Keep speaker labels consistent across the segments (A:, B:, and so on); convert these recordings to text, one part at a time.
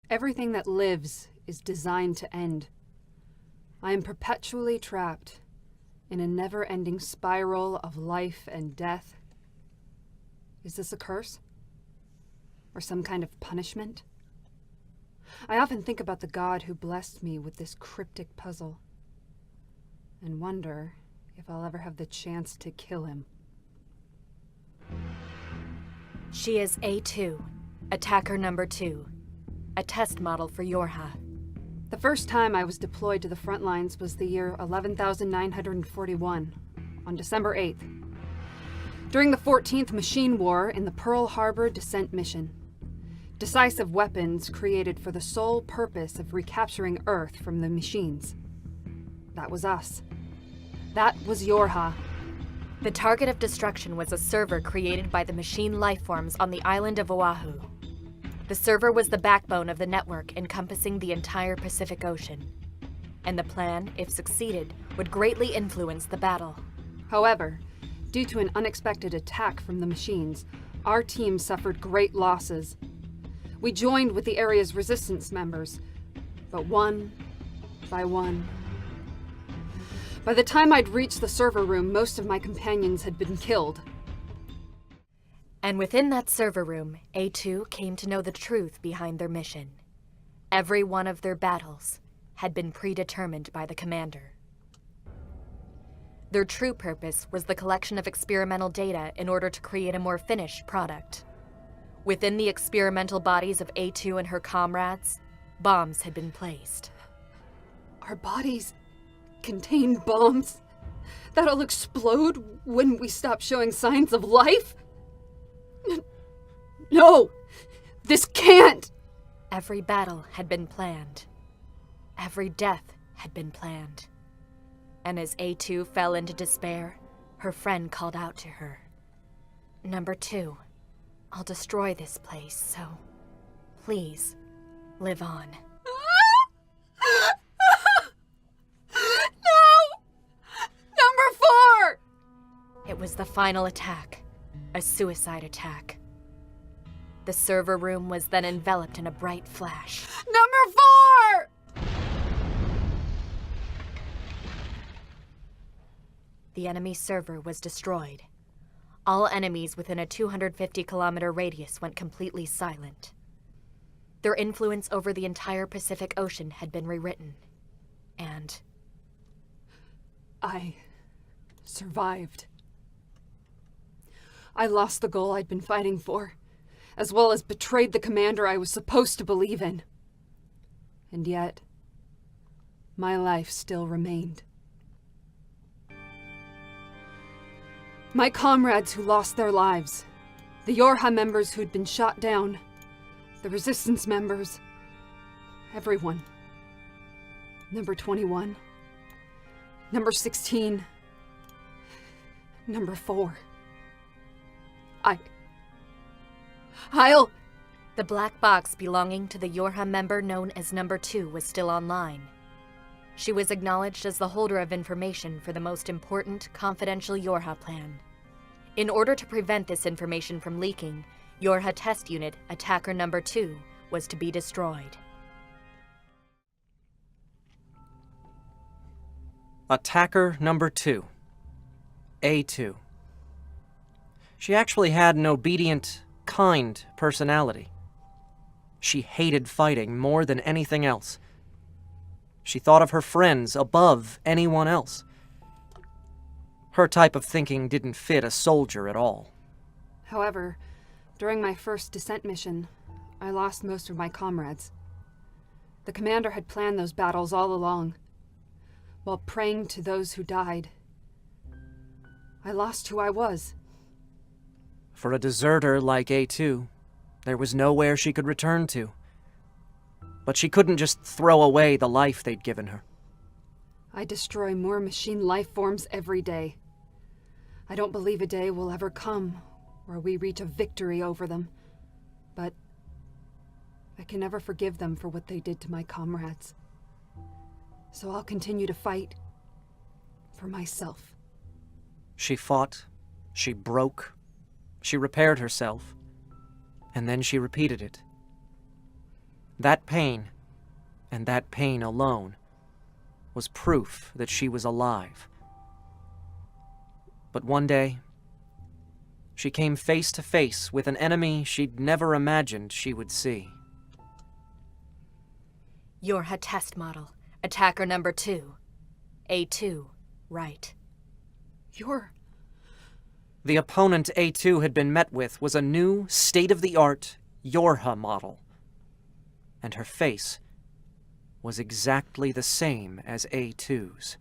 A: Everything that lives is designed to end. I am perpetually trapped in a never-ending spiral of life and death. Is this a curse? Or some kind of punishment? I often think about the God who blessed me with this cryptic puzzle, and wonder if I'll ever have the chance to kill him.
B: She is A2, attacker number 2, a test model for Yorha.
A: The first time I was deployed to the front lines was the year 11,941, on December 8th. During the 14th Machine War in the Pearl Harbor Descent Mission. Decisive weapons created for the sole purpose of recapturing Earth from the machines. That was us. That was Yorha.
B: The target of destruction was a server created by the machine lifeforms on the island of Oahu. The server was the backbone of the network encompassing the entire Pacific Ocean. And the plan, if succeeded, would greatly influence the battle.
A: However, due to an unexpected attack from the machines, our team suffered great losses. We joined with the area's resistance members, but one by one. By the time I'd reached the server room, most of my companions had been killed.
B: And within that server room, A2 came to know the truth behind their mission. Every one of their battles had been predetermined by the commander. Their true purpose was the collection of experimental data in order to create a more finished product. Within the experimental bodies of A2 and her comrades, bombs had been placed.
A: Our bodies contain bombs that'll explode when we stop showing signs of life? No! This can't!
B: Every battle had been planned. Every death had been planned. And as A2 fell into despair, her friend called out to her. Number 2, I'll destroy this place, so please, live on.
A: No! Number 4!
B: It was the final attack, a suicide attack. The server room was then enveloped in a bright flash.
A: Number 4!
B: The enemy server was destroyed. All enemies within a 250-kilometer radius went completely silent. Their influence over the entire Pacific Ocean had been rewritten. And
A: I survived. I lost the goal I'd been fighting for, as well as betrayed the commander I was supposed to believe in. And yet, my life still remained. My comrades who lost their lives, the Yorha members who'd been shot down, the resistance members, everyone. Number 21, number 16, number 4. I'll...
B: the black box belonging to the Yorha member known as Number 2 was still online. She was acknowledged as the holder of information for the most important confidential Yorha plan. In order to prevent this information from leaking, Yorha Test Unit Attacker Number 2 was to be destroyed.
C: Attacker Number 2, A2. She actually had an obedient, kind personality. She hated fighting more than anything else. She thought of her friends above anyone else. Her type of thinking didn't fit a soldier at all.
A: However, during my first descent mission, I lost most of my comrades. The commander had planned those battles all along. While praying to those who died, I lost who I was.
C: For a deserter like A2, there was nowhere she could return to. But she couldn't just throw away the life they'd given her.
A: I destroy more machine life forms every day. I don't believe a day will ever come where we reach a victory over them. But I can never forgive them for what they did to my comrades. So I'll continue to fight for myself.
C: She fought, she broke, she repaired herself, and then she repeated it. That pain, and that pain alone, was proof that she was alive. But one day, she came face to face with an enemy she'd never imagined she would see.
B: Yorha test model. Attacker number 2. A2, right.
C: The opponent A2 had been met with was a new, state-of-the-art Yorha model. And her face was exactly the same as A2's.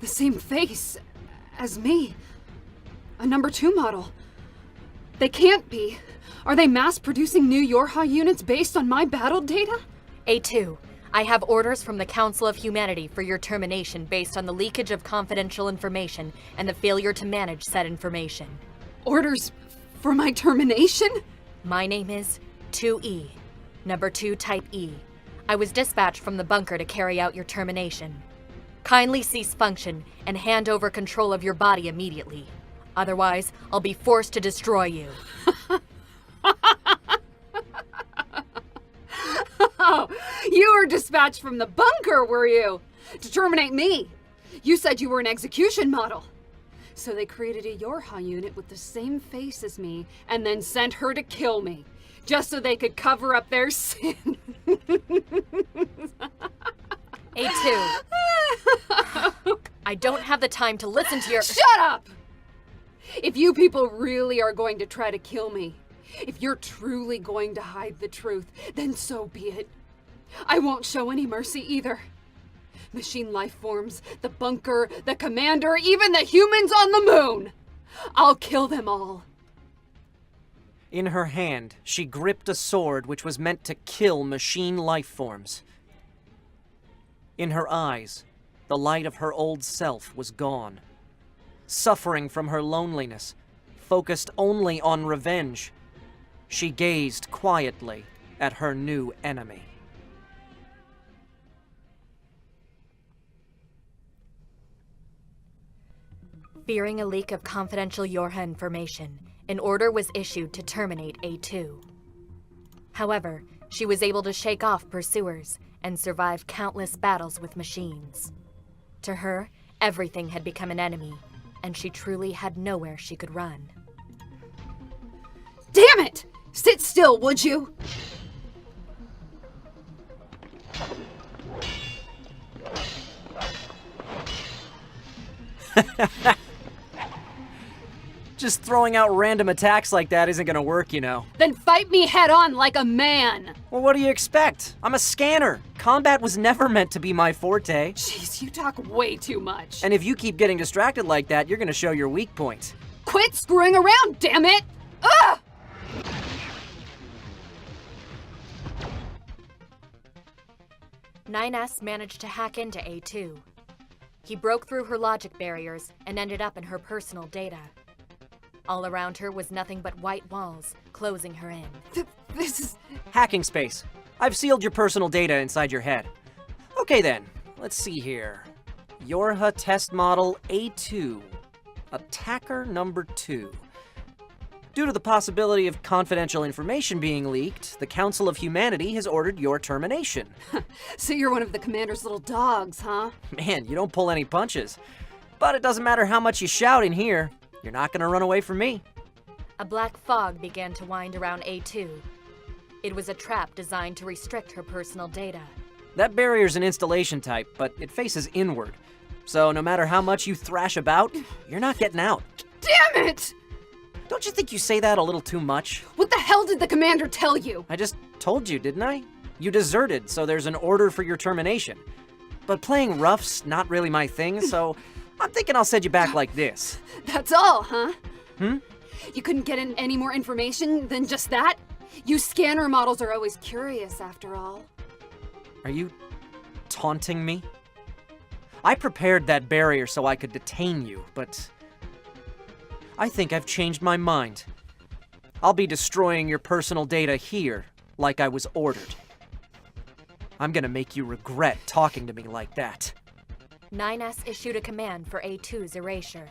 A: The same face as me. A number 2 model. They can't be. Are they mass-producing new Yorha units based on my battle data?
B: A2, I have orders from the Council of Humanity for your termination based on the leakage of confidential information and the failure to manage said information.
A: Orders for my termination?
B: My name is 2E, number 2 type E. I was dispatched from the bunker to carry out your termination. Kindly cease function and hand over control of your body immediately. Otherwise, I'll be forced to destroy you.
A: Oh, you were dispatched from the bunker, were you? To terminate me. You said you were an execution model. So they created a Yorha unit with the same face as me and then sent her to kill me, just so they could cover up their sin.
B: A2. I don't have the time to listen to your—
A: Shut up! If you people really are going to try to kill me, if you're truly going to hide the truth, then so be it. I won't show any mercy either. Machine life forms, the bunker, the commander, even the humans on the moon. I'll kill them all.
C: In her hand, she gripped a sword which was meant to kill machine life forms. In her eyes, the light of her old self was gone. Suffering from her loneliness, focused only on revenge, she gazed quietly at her new enemy.
B: Fearing a leak of confidential Yorha information, an order was issued to terminate A2. However, she was able to shake off pursuers and survive countless battles with machines. To her, everything had become an enemy, and she truly had nowhere she could run.
A: Damn it! Sit still, would you?
C: Just throwing out random attacks like that isn't gonna work, you know.
A: Then fight me head on like a man.
C: Well, what do you expect? I'm a scanner. Combat was never meant to be my forte.
A: Jeez, you talk way too much.
C: And if you keep getting distracted like that, you're gonna show your weak points.
A: Quit screwing around, damn it! Ugh!
B: 9S managed to hack into A2. He broke through her logic barriers and ended up in her personal data. All around her was nothing but white walls, closing her in.
A: This is...
C: Hacking space. I've sealed your personal data inside your head. Okay then, let's see here. Yorha test model A2. Attacker number 2. Due to the possibility of confidential information being leaked, the Council of Humanity has ordered your termination.
A: So you're one of the commander's little dogs, huh?
C: Man, you don't pull any punches. But it doesn't matter how much you shout in here. You're not gonna run away from me.
B: A black fog began to wind around A2. It was a trap designed to restrict her personal data.
C: That barrier's an installation type, but it faces inward. So no matter how much you thrash about, you're not getting out.
A: Damn it!
C: Don't you think you say that a little too much?
A: What the hell did the commander tell you?
C: I just told you, didn't I? You deserted, so there's an order for your termination. But playing rough's not really my thing, so I'm thinking I'll send you back like this.
A: That's all, huh?
C: Hmm?
A: You couldn't get in any more information than just that? You scanner models are always curious, after all.
C: Are you taunting me? I prepared that barrier so I could detain you, but I think I've changed my mind. I'll be destroying your personal data here, like I was ordered. I'm gonna make you regret talking to me like that.
B: 9S issued a command for A2's erasure.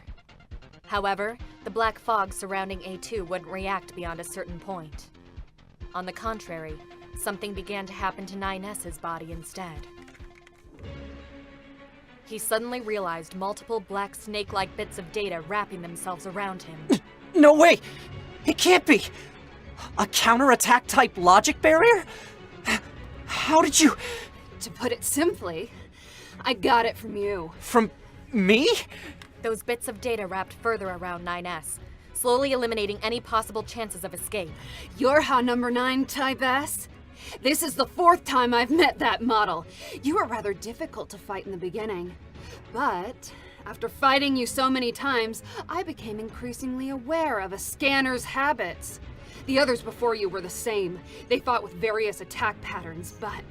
B: However, the black fog surrounding A2 wouldn't react beyond a certain point. On the contrary, something began to happen to 9S's body instead. He suddenly realized multiple black snake-like bits of data wrapping themselves around him.
C: No way! It can't be! A counterattack type logic barrier? How did you...
A: To put it simply, I got it from you.
C: From me?
B: Those bits of data wrapped further around 9S, slowly eliminating any possible chances of escape.
A: Yorha number 9 Type S? This is the 4th time I've met that model. You were rather difficult to fight in the beginning. But after fighting you so many times, I became increasingly aware of a scanner's habits. The others before you were the same. They fought with various attack patterns, but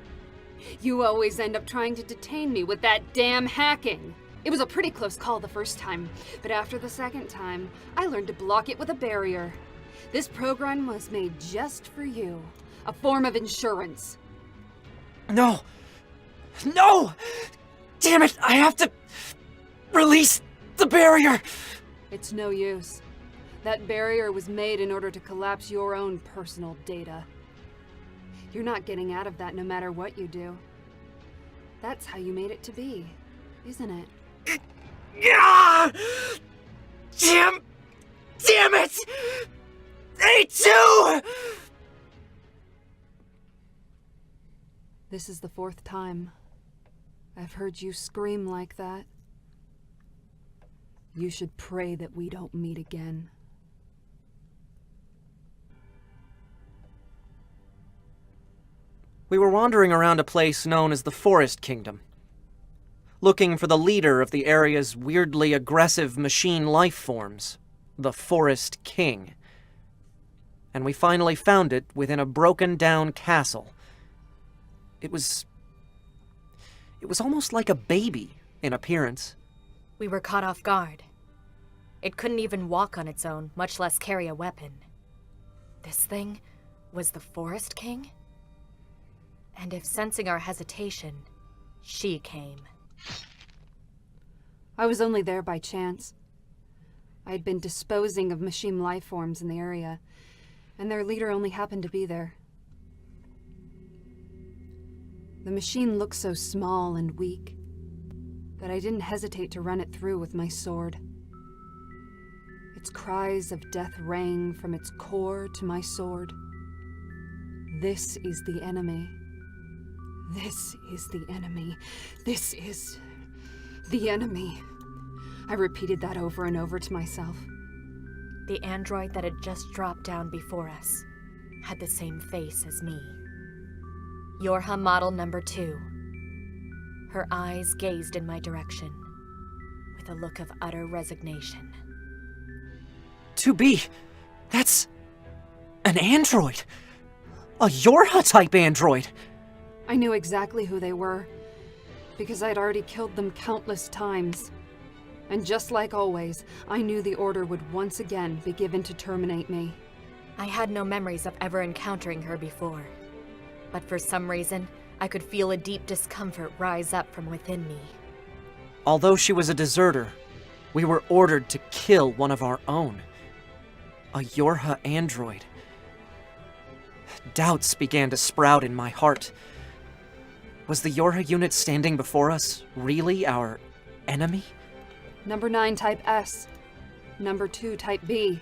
A: you always end up trying to detain me with that damn hacking. It was a pretty close call the first time, but after the second time, I learned to block it with a barrier. This program was made just for you. A form of insurance.
C: No! No! Damn it, I have to release the barrier!
A: It's no use. That barrier was made in order to collapse your own personal data. You're not getting out of that no matter what you do. That's how you made it to be, isn't it?
C: Yeah! Damn it! A2!
A: This is the 4th time I've heard you scream like that. You should pray that we don't meet again.
C: We were wandering around a place known as the Forest Kingdom, looking for the leader of the area's weirdly aggressive machine life forms, the Forest King. And we finally found it within a broken-down castle. It was almost like a baby in appearance.
B: We were caught off guard. It couldn't even walk on its own, much less carry a weapon. This thing was the Forest King? And if sensing our hesitation, she came.
A: I was only there by chance. I had been disposing of machine life forms in the area, and their leader only happened to be there. The machine looked so small and weak that I didn't hesitate to run it through with my sword. Its cries of death rang from its core to my sword. This is the enemy. This is the enemy. This is the enemy. I repeated that over and over to myself.
B: The android that had just dropped down before us had the same face as me. Yorha model number 2. Her eyes gazed in my direction with a look of utter resignation.
C: 2B, that's an android. A Yorha-type android.
A: I knew exactly who they were, because I'd already killed them countless times. And just like always, I knew the order would once again be given to terminate me.
B: I had no memories of ever encountering her before, but for some reason, I could feel a deep discomfort rise up from within me.
C: Although she was a deserter, we were ordered to kill one of our own. A Yorha android. Doubts began to sprout in my heart. Was the Yorha unit standing before us really our enemy?
A: Number 9 Type S. Number 2 Type B.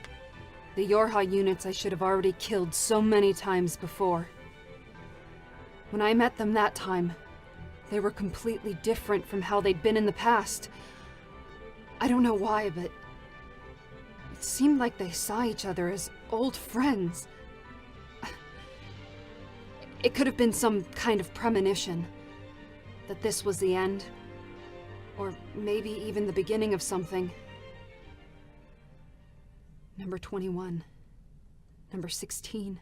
A: The Yorha units I should have already killed so many times before. When I met them that time, they were completely different from how they'd been in the past. I don't know why, but it seemed like they saw each other as old friends. It could have been some kind of premonition that this was the end, or maybe even the beginning of something. Number 21, number 16,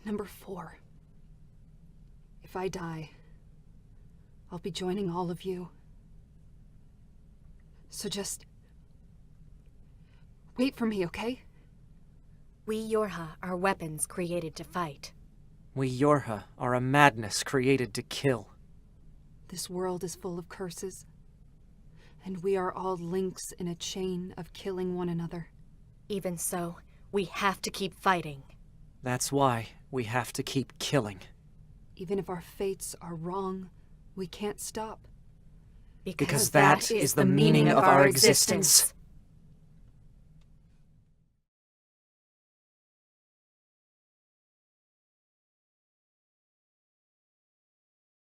A: number 4. If I die, I'll be joining all of you. So just wait for me, okay?
B: We Yorha are weapons created to fight.
C: We Yorha are a madness created to kill.
A: This world is full of curses, and we are all links in a chain of killing one another.
B: Even so, we have to keep fighting.
C: That's why we have to keep killing.
A: Even if our fates are wrong, we can't stop.
C: Because that is the meaning of our existence.